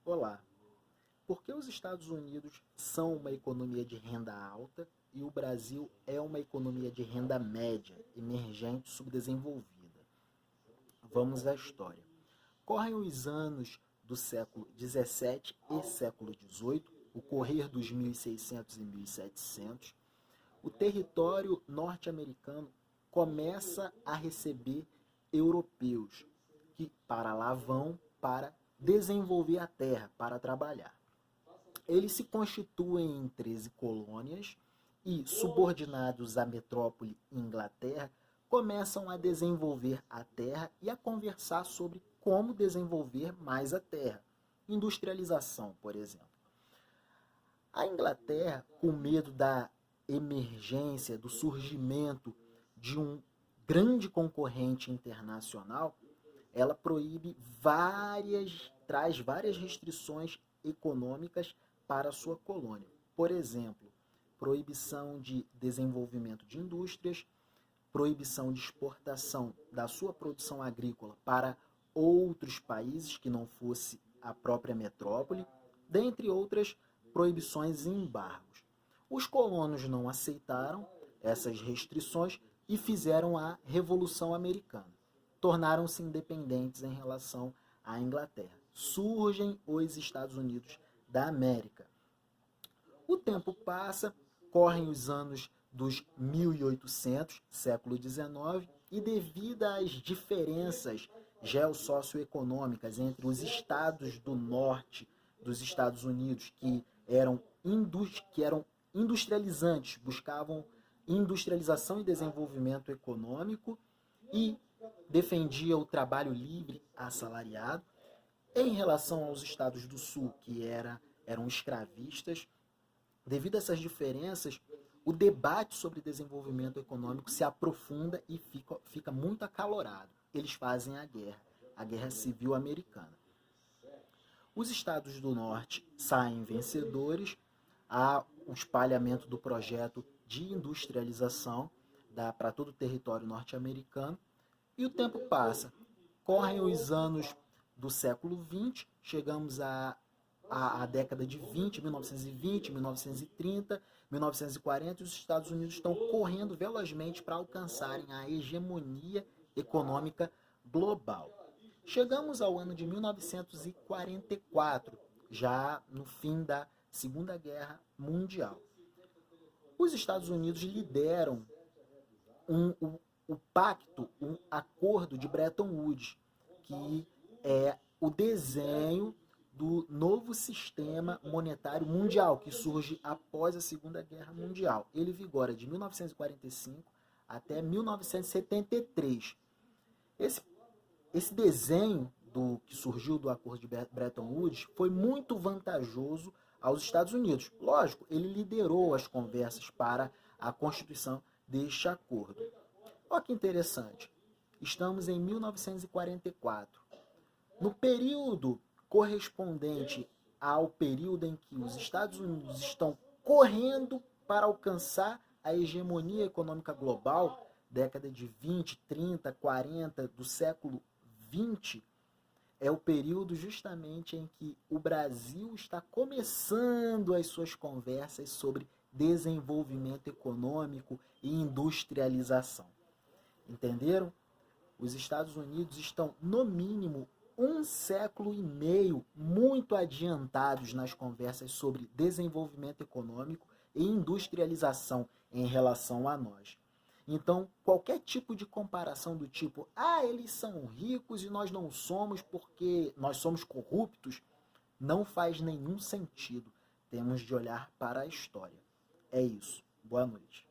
Olá, por que os Estados Unidos são uma economia de renda alta e o Brasil é uma economia de renda média, emergente, subdesenvolvida? Vamos à história. Correm os anos do século XVII e século XVIII, o correr dos 1600 e 1700. O território norte-americano começa a receber europeus que para lá vão para desenvolver a terra, para trabalhar. Eles se constituem em 13 colônias e, subordinados à metrópole Inglaterra, começam a desenvolver a terra e a conversar sobre como desenvolver mais a terra. Industrialização, por exemplo. A Inglaterra, com medo da emergência, do surgimento de um grande concorrente internacional, ela traz várias restrições econômicas para a sua colônia. Por exemplo, proibição de desenvolvimento de indústrias, proibição de exportação da sua produção agrícola para outros países que não fosse a própria metrópole, dentre outras proibições e embargos. Os colonos não aceitaram essas restrições e fizeram a Revolução Americana. Tornaram-se independentes em relação à Inglaterra. Surgem os Estados Unidos da América. O tempo passa, correm os anos dos 1800, século XIX, e devido às diferenças geossocioeconômicas entre os estados do norte dos Estados Unidos, que eram industrializantes, buscavam industrialização e desenvolvimento econômico e defendia o trabalho livre assalariado, em relação aos estados do sul, que eram escravistas. Devido a essas diferenças, o debate sobre desenvolvimento econômico se aprofunda e fica muito acalorado. Eles fazem a Guerra Civil Americana. Os estados do norte saem vencedores, há o espalhamento do projeto de industrialização para todo o território norte-americano, e o tempo passa. Correm os anos do século XX, chegamos à década de 1920, 1930, 1940, e os Estados Unidos estão correndo velozmente para alcançarem a hegemonia econômica global. Chegamos ao ano de 1944, já no fim da Segunda Guerra Mundial. Os Estados Unidos lideram o pacto, um acordo de Bretton Woods, que é o desenho do novo sistema monetário mundial, que surge após a Segunda Guerra Mundial. Ele vigora de 1945 até 1973. Esse desenho que surgiu do acordo de Bretton Woods foi muito vantajoso aos Estados Unidos. Lógico, ele liderou as conversas para a constituição deste acordo. Olha que interessante, estamos em 1944. No período correspondente ao período em que os Estados Unidos estão correndo para alcançar a hegemonia econômica global, década de 20, 30, 40 do século 20, é o período justamente em que o Brasil está começando as suas conversas sobre desenvolvimento econômico e industrialização. Entenderam? Os Estados Unidos estão, no mínimo, 1,5 séculos muito adiantados nas conversas sobre desenvolvimento econômico e industrialização em relação a nós. Então, qualquer tipo de comparação do tipo, eles são ricos e nós não somos porque nós somos corruptos, não faz nenhum sentido. Temos de olhar para a história. É isso. Boa noite.